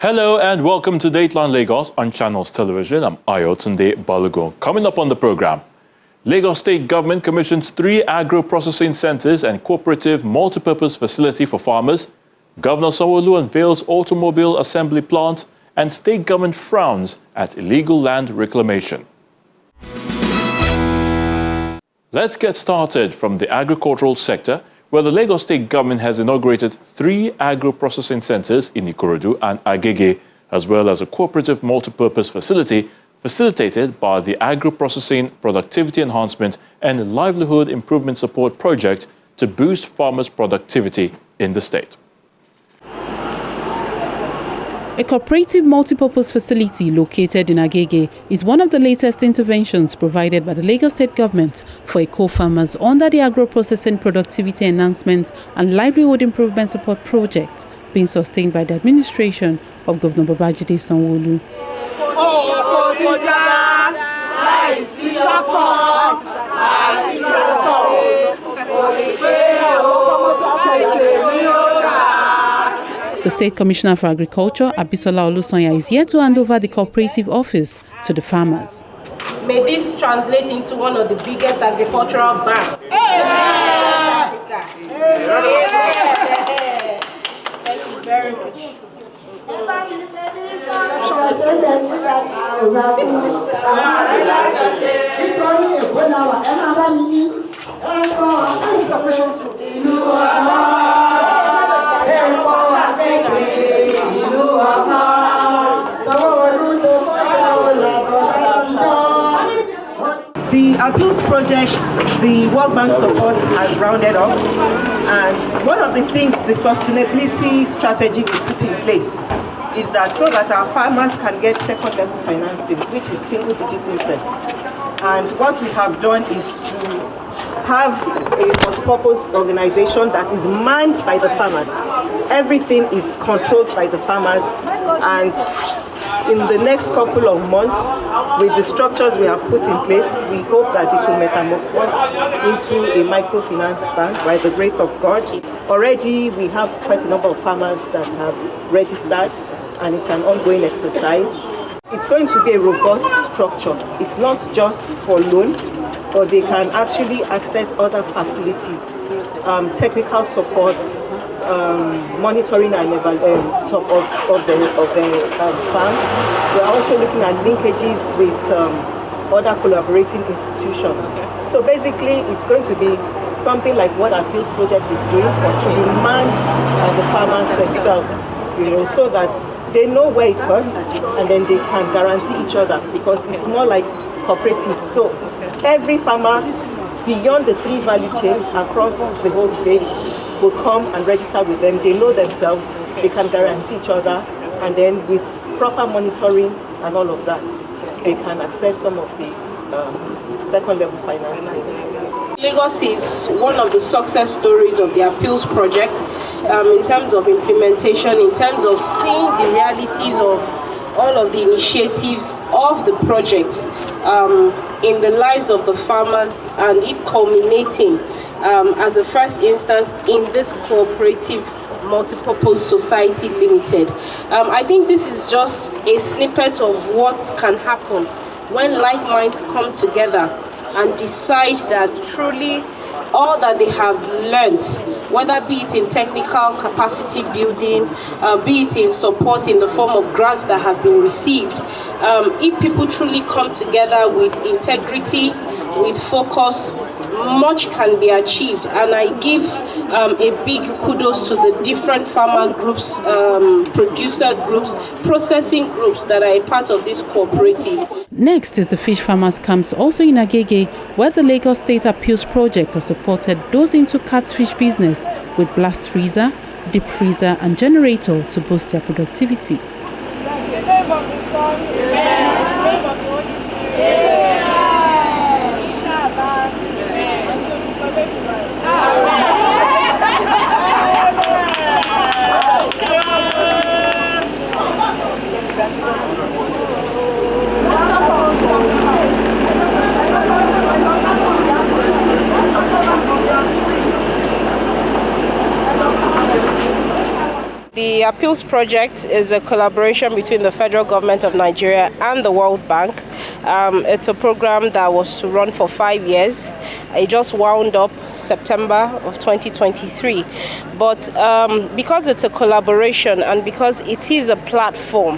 Hello and welcome to Dateline Lagos on Channels Television. I'm Ayotunde Balogun. Coming up on the program, Lagos State Government commissions 3 agro-processing centers and cooperative multipurpose facility for farmers. Governor Sanwo unveils automobile assembly plant, and state government frowns at illegal land reclamation. Let's get started from the agricultural sector, where the Lagos State Government has inaugurated 3 agro-processing centers in Ikorodu and Agege, as well as a cooperative multipurpose facility facilitated by the Agro-Processing Productivity Enhancement and Livelihood Improvement Support Project to boost farmers' productivity in the state. A cooperative multipurpose facility located in Agege is one of the latest interventions provided by the Lagos State Government for eco farmers under the Agro-Processing Productivity Enhancement and Livelihood Improvement Support Project, being sustained by the administration of Governor Babajide Sanwo. The State Commissioner for Agriculture, Abisola Olusonya, is here to hand over the cooperative office to the farmers. May this translate into one of the biggest agricultural banks in Africa. Thank you very much. The appeals project, the World Bank support has rounded up, and one of the things the sustainability strategy we put in place is that so that our farmers can get second level financing, which is single digit interest. And what we have done is to have a multi-purpose organization that is manned by the farmers. Everything is controlled by the farmers, and in the next couple of months, with the structures we have put in place, we hope that it will metamorphose into a microfinance bank by the grace of God. Already we have quite a number of farmers that have registered, and it's an ongoing exercise. It's going to be a robust structure. It's not just for loan, but they can actually access other facilities, technical support, monitoring and of the farms. We're also looking at linkages with other collaborating institutions. So basically, it's going to be something like what Appeals Project is doing, but to be manned by the farmers themselves, so that they know where it hurts, and then they can guarantee each other, because it's more like cooperatives. So every farmer beyond the 3 value chains across the whole state will come and register with them. They know themselves, they can guarantee each other, and then with proper monitoring and all of that, they can access some of the second level financing. Lagos is one of the success stories of the Appeals Project in terms of implementation, in terms of seeing the realities of all of the initiatives of the project in the lives of the farmers, and it culminating as a first instance in this cooperative multipurpose society limited. I think this is just a snippet of what can happen when like minds come together and decide that truly all that they have learned, whether be it in technical capacity building, be it in support in the form of grants that have been received, if people truly come together with integrity, with focus, much can be achieved. And I give a big kudos to the different farmer groups, producer groups, processing groups that are a part of this cooperative. Next is the fish farmers camps, also in Agege, where the Lagos State Appeals Project has supported those into catfish business with blast freezer, deep freezer and generator to boost their productivity. The Appeals Project is a collaboration between the federal government of Nigeria and the World Bank. It's a program that was to run for 5 years. It just wound up September of 2023. But because it's a collaboration and because it is a platform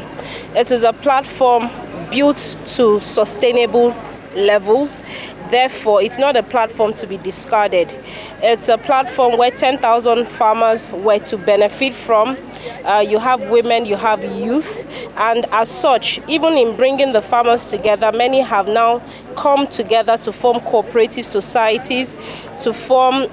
built to sustainable levels. Therefore, it's not a platform to be discarded. It's a platform where 10,000 farmers were to benefit from. You have women, you have youth, and as such, even in bringing the farmers together, many have now come together to form cooperative societies, to form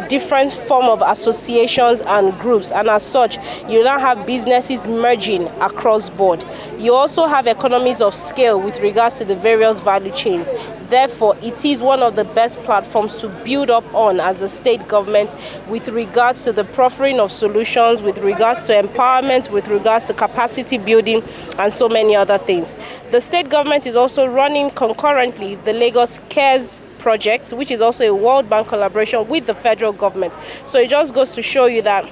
different form of associations and groups, and as such, you now have businesses merging across board. You also have economies of scale with regards to the various value chains. Therefore, it is one of the best platforms to build up on as a state government with regards to the proffering of solutions, with regards to empowerment, with regards to capacity building, and so many other things. The state government is also running concurrently the Lagos Cares project, which is also a World Bank collaboration with the federal government. So it just goes to show you that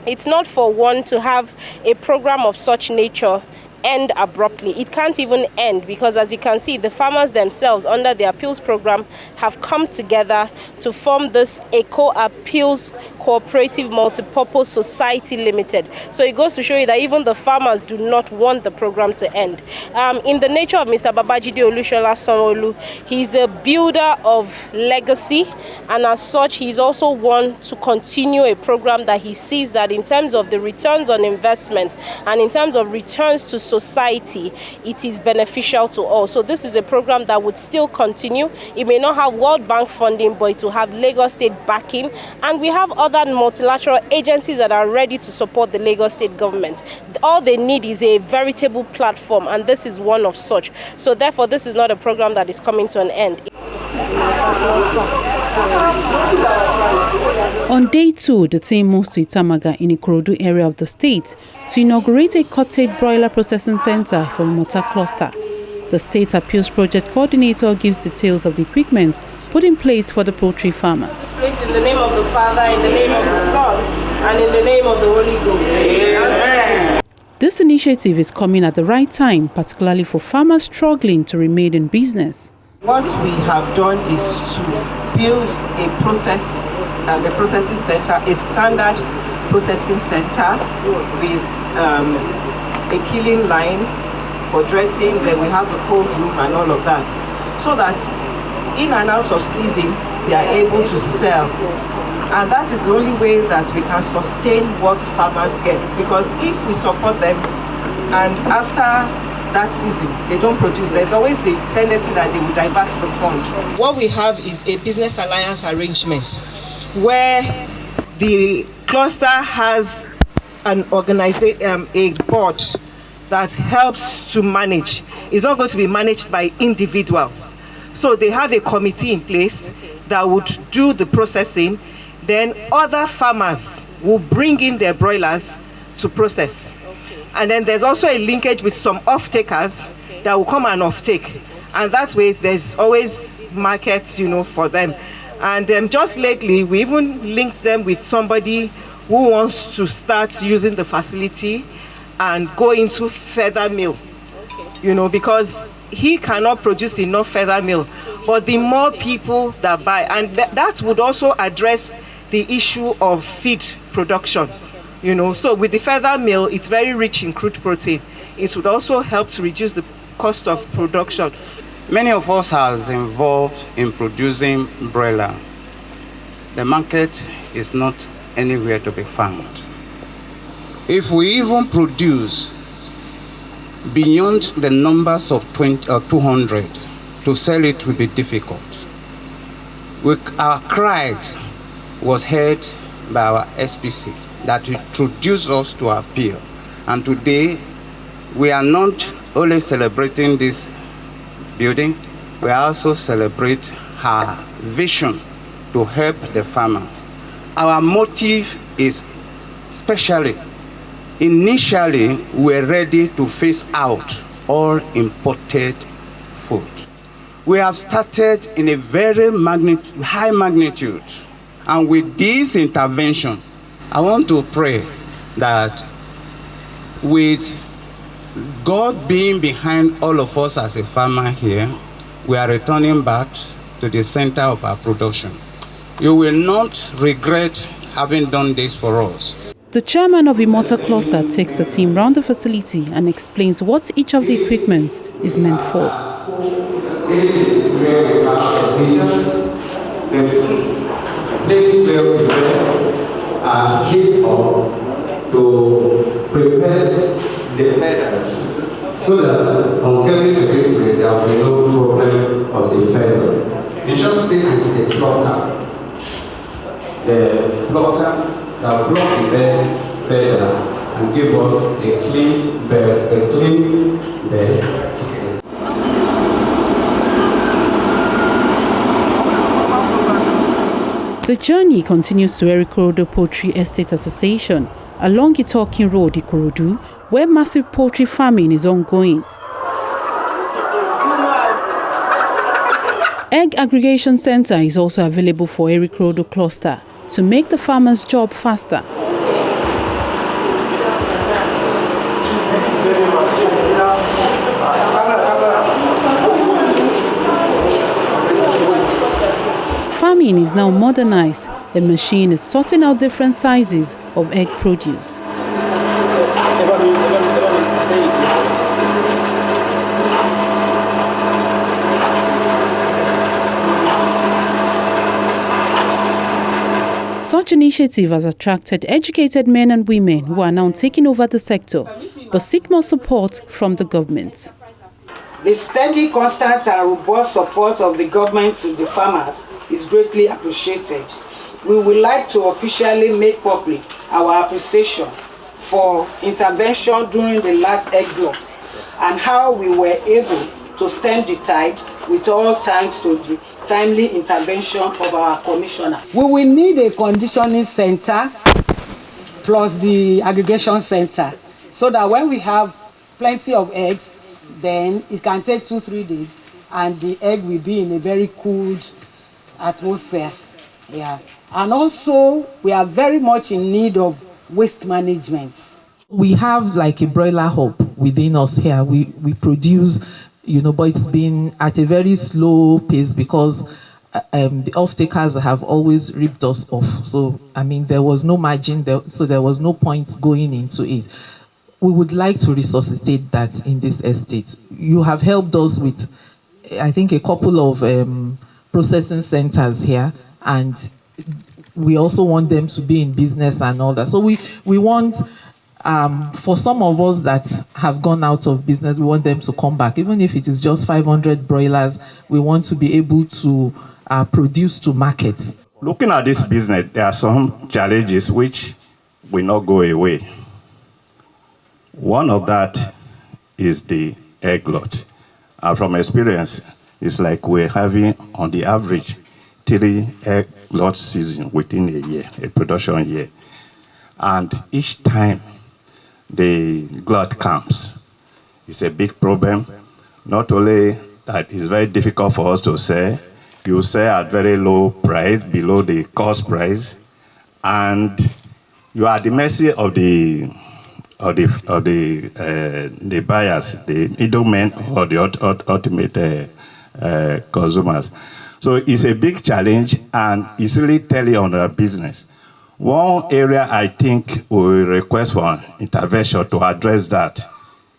it's not for one to have a program of such nature end abruptly. It can't even end because, as you can see, the farmers themselves under the appeals program have come together to form this Eco Appeals Cooperative Multipurpose Society Limited. So it goes to show you that even the farmers do not want the program to end. In the nature of Mr. Babajide Olusola Sanwo, he's a builder of legacy, and as such, he's also one to continue a program that he sees that in terms of the returns on investment and in terms of returns to society, it is beneficial to all. So this is a program that would still continue. It may not have World Bank funding, but it will have Lagos State backing, and we have other multilateral agencies that are ready to support the Lagos State government. All they need is a veritable platform, and this is one of such. So therefore, this is not a program that is coming to an end. On day 2, the team moves to Itamaga in Ikorodu area of the state to inaugurate a cottage broiler processing center for Imota cluster. The State Appeals Project Coordinator gives details of the equipment put in place for the poultry farmers. Place in the name of the Father, in the name of the Son, and in the name of the Holy Ghost. Amen. This initiative is coming at the right time, particularly for farmers struggling to remain in business. What we have done is to build a processing center, a standard processing center with a killing line for dressing. Then we have the cold room and all of that, so that in and out of season they are able to sell. And that is the only way that we can sustain what farmers get, because if we support them and after that season they don't produce, there's always the tendency that they will divert the fund. What we have is a business alliance arrangement where the cluster has an organization, a board that helps to manage. It's not going to be managed by individuals. So they have a committee in place that would do the processing. Then other farmers will bring in their broilers to process. And then there's also a linkage with some off-takers that will come and off-take. And that way there's always markets, for them. And just lately, we even linked them with somebody who wants to start using the facility and go into feather mill, because he cannot produce enough feather mill. But the more people that buy, and that would also address the issue of feed production. So with the feather mill, it's very rich in crude protein. It would also help to reduce the cost of production. Many of us are involved in producing broiler. The market is not anywhere to be found. If we even produce beyond the numbers of 20 or 200, to sell it will be difficult. Our cry was heard by our SPC that introduced us to appeal. And today, we are not only celebrating this building, we also celebrate her vision to help the farmer. Our motive is initially, we're ready to phase out all imported food. We have started in a very high magnitude. And with this intervention, I want to pray that with God being behind all of us as a farmer here, we are returning back to the center of our production. You will not regret having done this for us. The chairman of Immortal Cluster takes the team round the facility and explains what each of the equipment is meant for. This is where we have the leaders, the place where we are heat up to prepare the feathers, so that on getting to this place there will be no problem of the feather. In short, this is the plucker. The plucker that block the bed feather and give us a clean bed. The journey continues to Ikorodu Poultry Estate Association along Itokin Road, Ikorodu, where massive poultry farming is ongoing. Egg aggregation center is also available for Ikorodu cluster to make the farmers' job faster. Farming is now modernized. The machine is sorting out different sizes of egg produce. Such initiative has attracted educated men and women who are now taking over the sector, but seek more support from the government. The steady, constant and robust support of the government to the farmers is greatly appreciated. We would like to officially make public our appreciation for intervention during the last egg glut and how we were able to stem the tide with all thanks to the timely intervention of our commissioner. We will need a conditioning center plus the aggregation center so that when we have plenty of eggs, then it can take 2-3 days and the egg will be in a very cooled atmosphere. Yeah. And also we are very much in need of waste management. We have like a broiler hub within us here. We produce, but it's been at a very slow pace because the off-takers have always ripped us off. So, there was no margin, so there was no point going into it. We would like to resuscitate that in this estate. You have helped us with, I think, a couple of processing centers here, and we also want them to be in business and all that. So we want, for some of us that have gone out of business, we want them to come back. Even if it is just 500 broilers, we want to be able to produce to market. Looking at this business, there are some challenges which will not go away. One of that is the egg glut. From experience, it's like we're having, on the average, 3 egg glut season within a year, a production year. And each time the glut comes, it's a big problem. Not only that it's very difficult for us to sell, you sell at very low price, below the cost price, and you are at the mercy of the buyers, the middlemen, or the ultimate consumers. So it's a big challenge, and it's really telling on our business. One area I think we will request for intervention to address that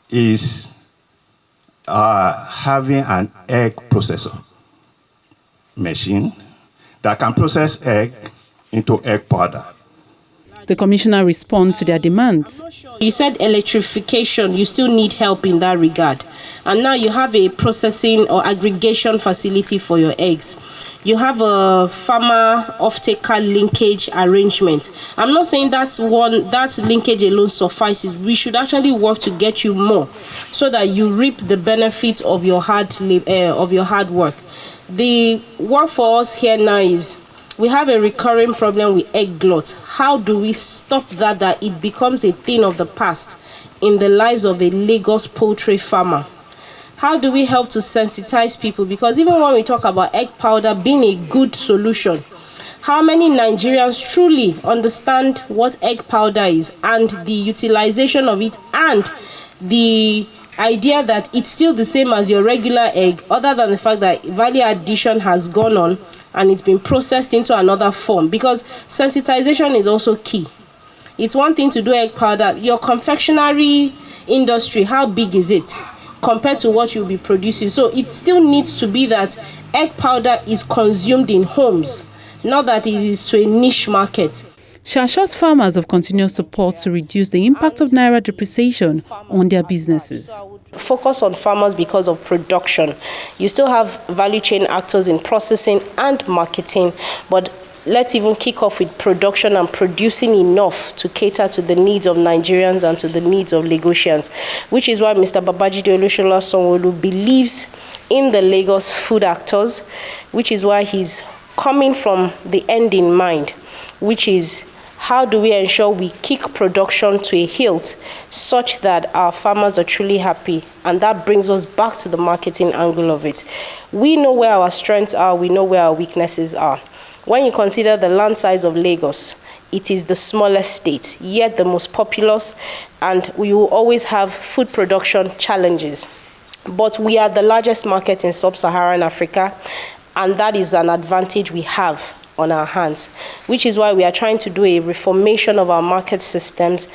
is having an egg processor machine that can process egg into egg powder. The commissioner responds to their demands. You said electrification, you still need help in that regard. And now you have a processing or aggregation facility for your eggs. You have a farmer off-taker linkage arrangement. I'm not saying that linkage alone suffices. We should actually work to get you more so that you reap the benefits of your hard work. The work for us here now is we have a recurring problem with egg glut. How do we stop that it becomes a thing of the past in the lives of a Lagos poultry farmer? How do we help to sensitize people? Because even when we talk about egg powder being a good solution, How many Nigerians truly understand what egg powder is and the utilization of it and the idea that it's still the same as your regular egg, other than the fact that value addition has gone on and it's been processed into another form? Because sensitization is also key. It's one thing to do egg powder. Your confectionery industry, how big is it compared to what you'll be producing? So it still needs to be that egg powder is consumed in homes, not that it is to a niche market. She assures farmers of continuous support to reduce the impact of naira depreciation on their businesses. Focus on farmers because of production. You still have value chain actors in processing and marketing, but let's even kick off with production and producing enough to cater to the needs of Nigerians and to the needs of Lagosians, which is why Mr. Babajide Olusola Sanwo-Olu believes in the Lagos food actors, which is why he's coming from the end in mind, which is how do we ensure we kick production to a hilt such that our farmers are truly happy? And that brings us back to the marketing angle of it. We know where our strengths are, we know where our weaknesses are. When you consider the land size of Lagos, it is the smallest state, yet the most populous, and we will always have food production challenges. But we are the largest market in sub-Saharan Africa, and that is an advantage we have on our hands, which is why we are trying to do a reformation of our market systems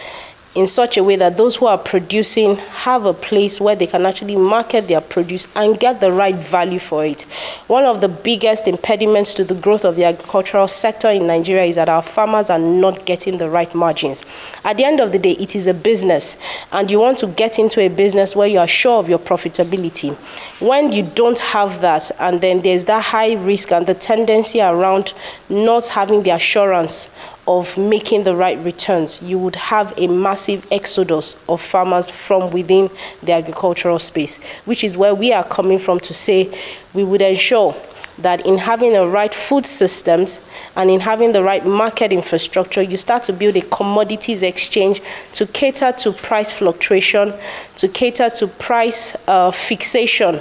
in such a way that those who are producing have a place where they can actually market their produce and get the right value for it. One of the biggest impediments to the growth of the agricultural sector in Nigeria is that our farmers are not getting the right margins. At the end of the day, it is a business, and you want to get into a business where you are sure of your profitability. When you don't have that, and then there's that high risk and the tendency around not having the assurance of making the right returns, you would have a massive exodus of farmers from within the agricultural space, which is where we are coming from to say we would ensure that in having the right food systems and in having the right market infrastructure, you start to build a commodities exchange to cater to price fluctuation, to cater to price fixation,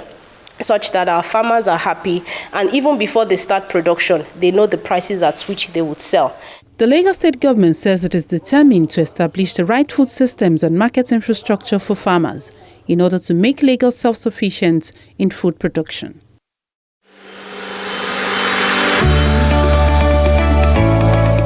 such that our farmers are happy, and even before they start production, they know the prices at which they would sell. The Lagos State government says it is determined to establish the right food systems and market infrastructure for farmers in order to make Lagos self-sufficient in food production.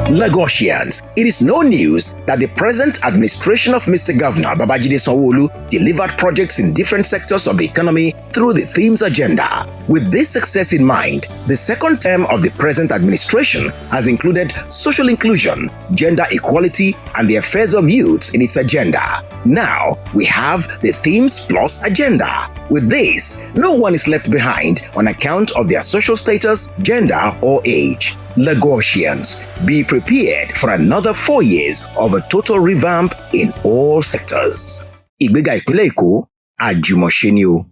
Lagosians, it is no news that the present administration of Mr. Governor Babajide Sanwo-Olu delivered projects in different sectors of the economy through the themes agenda. With this success in mind, the second term of the present administration has included social inclusion, gender equality, and the affairs of youths in its agenda. Now, we have the themes plus agenda. With this, no one is left behind on account of their social status, gender, or age. Lagosians, be prepared for another 4 years of a total revamp in all sectors. Ìgbéga ìpínlẹ̀ Èkó, àjùmọ̀ṣe ni o.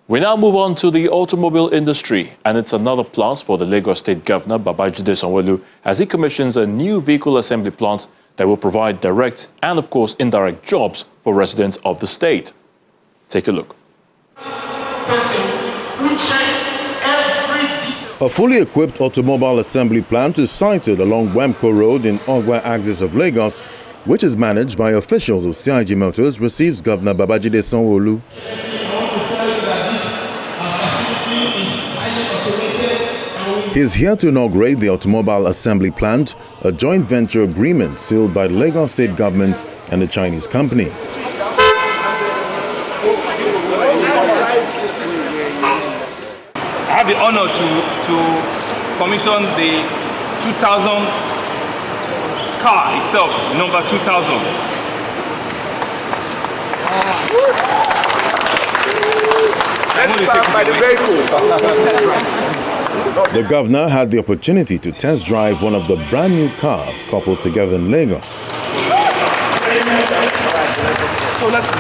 We now move on to the automobile industry, and it's another plus for the Lagos State Governor Babajide Sanwo-Olu as he commissions a new vehicle assembly plant that will provide direct and, of course, indirect jobs for residents of the state. Take a look. A fully equipped automobile assembly plant is sited along Wemco Road in Ogwa axis of Lagos, which is managed by officials of CIG Motors, receives Governor Babajide Sanwo-Olu. He is here to inaugurate the automobile assembly plant, a joint venture agreement sealed by the Lagos State government and the Chinese company. I have the honor to commission the 2000 car itself, number 2000. Let's start by the vehicle. The governor had the opportunity to test drive one of the brand new cars coupled together in Lagos. So let him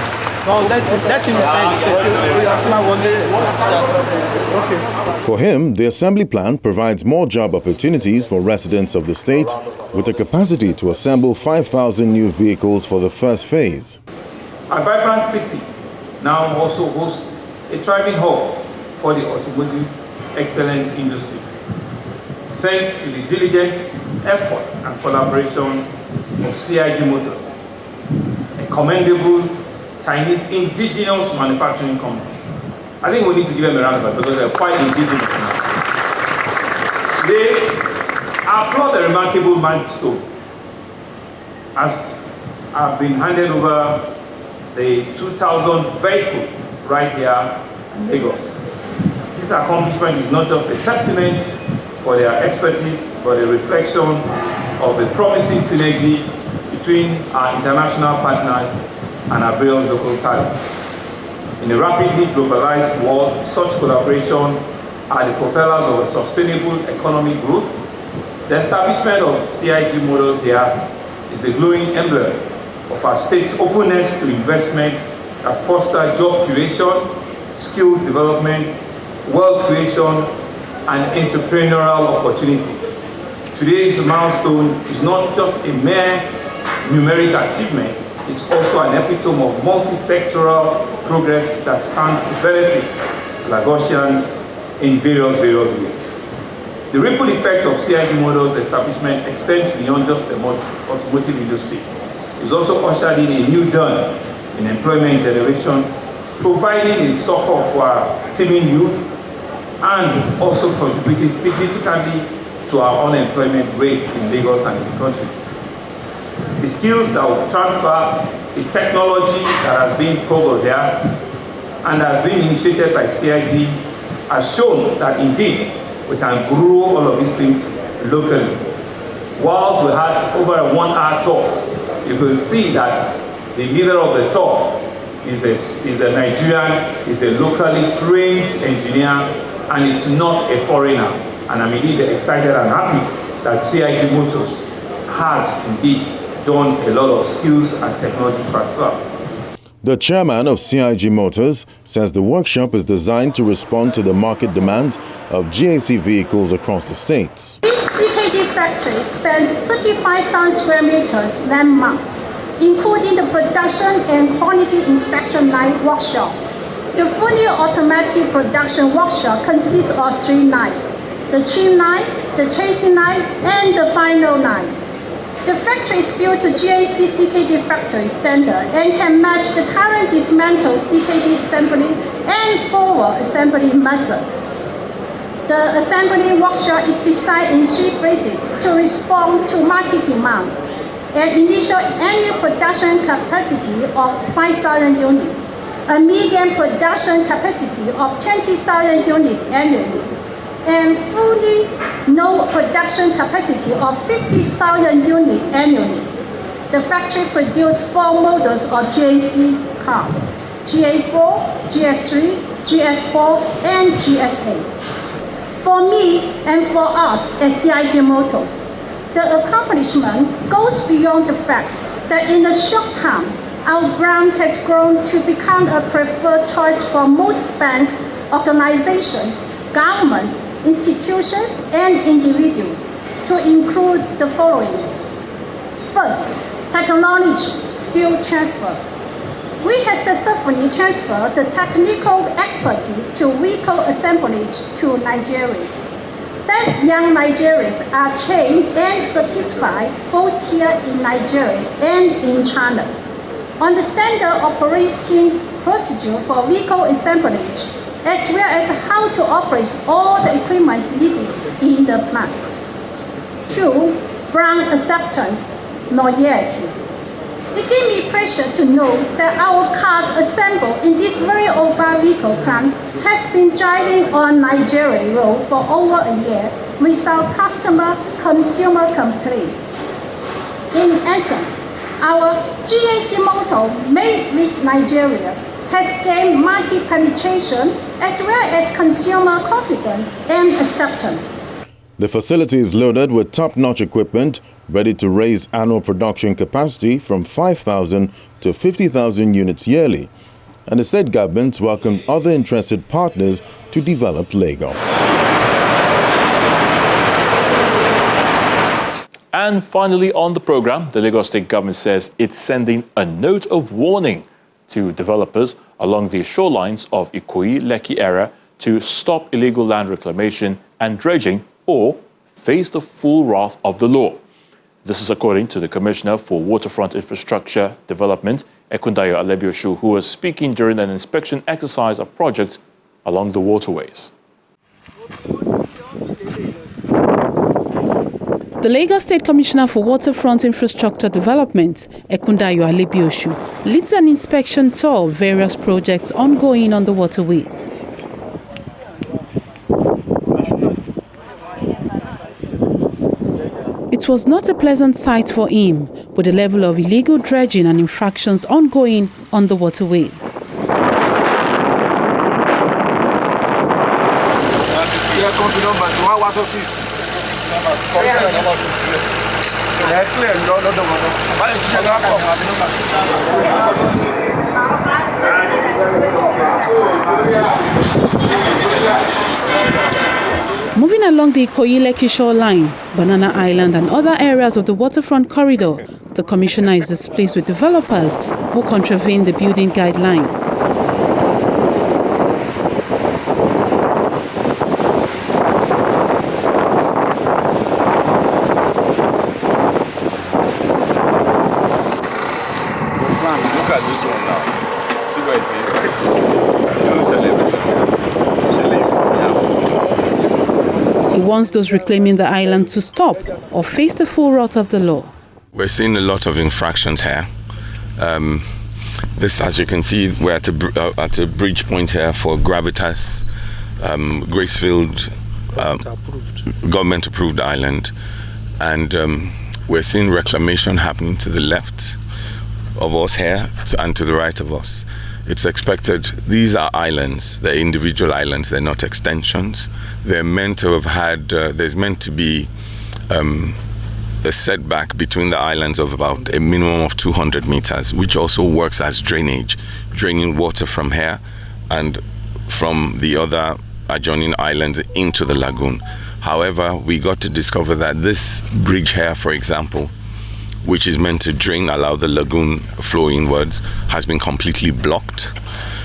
For him, the assembly plant provides more job opportunities for residents of the state with a capacity to assemble 5,000 new vehicles for the first phase. A vibrant city now also hosts a thriving hub for the automotive excellence industry. thanks to the diligent effort and collaboration of CIG Motors, a commendable Chinese indigenous manufacturing company. I think we need to give them a round of applause because they're quite indigenous now. Today, I applaud the remarkable milestone as I've been handed over the 2,000 vehicle right here in Lagos. This accomplishment is not just a testament for their expertise, but a reflection of a promising synergy between our international partners and our various local talents. In a rapidly globalized world, such collaboration are the propellers of a sustainable economic growth. The establishment of CIG Motors here is a glowing emblem of our state's openness to investment that foster job creation, skills development, wealth creation, and entrepreneurial opportunity. Today's milestone is not just a mere numeric achievement, it's also an epitome of multi-sectoral progress that stands to benefit Lagosians in various ways. The ripple effect of CIG Motors' establishment extends beyond just the automotive industry. It's also ushered in a new dawn in employment generation, providing a succor for our teeming youth and also contributing significantly to our unemployment rate in Lagos and in the country. The skills that will transfer, the technology that has been covered there and has been initiated by CIG has shown that indeed we can grow all of these things locally. Whilst we had over a 1-hour talk, you will see that the leader of the talk is a Nigerian, is a locally trained engineer, and it's not a foreigner. And I'm indeed excited and happy that CIG Motors has indeed done a lot of skills and technology transfer. The chairman of CIG Motors says the workshop is designed to respond to the market demand of GAC vehicles across the state. This CKD factory spans 35,000 square meters land mass, including the production and quality inspection line workshop. The fully automatic production workshop consists of 3 lines: the trim line, the chasing line, and the final line. The factory is built to GAC CKD factory standard and can match the current dismantled CKD assembly and forward assembly methods. The assembly workshop is designed in 3 phases to respond to market demand. An initial annual production capacity of 5,000 units, a medium production capacity of 20,000 units annually, and fully no production capacity of 50,000 units annually. The factory produced 4 models of GAC cars: GA4, GS3, GS4, and GS8. For me and for us at CIG Motors, the accomplishment goes beyond the fact that in a short time, our brand has grown to become a preferred choice for most banks, organizations, governments, institutions, and individuals, to include the following. First, technology skill transfer. We have successfully transferred the technical expertise to vehicle assemblage to Nigerians. Thus, young Nigerians are trained and certified both here in Nigeria and in China on the standard operating procedure for vehicle assemblage, as well as how to operate all the equipment needed in the plant. 2, brand acceptance, loyalty. It gives me pleasure to know that our cars assembled in this very old vehicle plant has been driving on Nigerian road for over a year without consumer complaints. In essence, our GAC motto, Made with Nigeria, has gained market penetration as well as consumer confidence and acceptance. The facility is loaded with top-notch equipment ready to raise annual production capacity from 5,000 to 50,000 units yearly, and the state government welcomed other interested partners to develop Lagos. And finally on the program, the Lagos State government says it's sending a note of warning to developers along the shorelines of Ikoyi-Lekki area to stop illegal land reclamation and dredging or face the full wrath of the law. This is according to the Commissioner for Waterfront Infrastructure Development, Ekundayo Alebioshu, who was speaking during an inspection exercise of projects along the waterways. The Lagos State Commissioner for Waterfront Infrastructure Development, Ekundayo Alebioshu, leads an inspection tour of various projects ongoing on the waterways. It was not a pleasant sight for him, with the level of illegal dredging and infractions ongoing on the waterways. Moving along the Ikoyi-Lekki shoreline, Banana Island and other areas of the waterfront corridor, the Commissioner is displeased with developers who contravene the building guidelines. Look at this one now. See where it is. He wants those reclaiming the island to stop or face the full wrath of the law. We're seeing a lot of infractions here. This, as you can see, we're at a bridge point here for Gravitas, Gracefield, government-approved island, and we're seeing reclamation happening to the left of us here and to the right of us. It's expected, these are islands, they're individual islands, they're not extensions. They're meant to have had, there's meant to be a setback between the islands of about a minimum of 200 meters, which also works as drainage, draining water from here and from the other adjoining islands into the lagoon. However, we got to discover that this bridge here, for example, which is meant to drain, allow the lagoon flow inwards, has been completely blocked.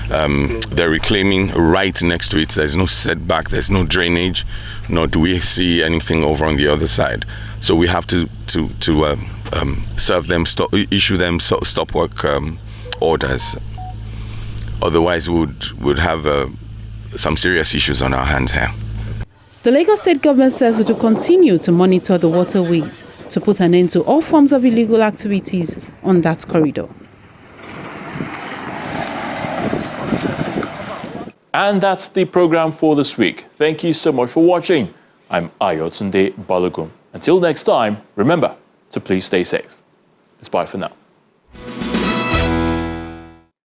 They're reclaiming right next to it. There's no setback, there's no drainage, nor do we see anything over on the other side. So we have to serve them, issue them stop work orders. Otherwise, we would have some serious issues on our hands here. The Lagos State government says it will continue to monitor the waterways to put an end to all forms of illegal activities on that corridor. And that's the program for this week. Thank you so much for watching. I'm Ayotunde Balogun. Until next time, remember to please stay safe. It's bye for now.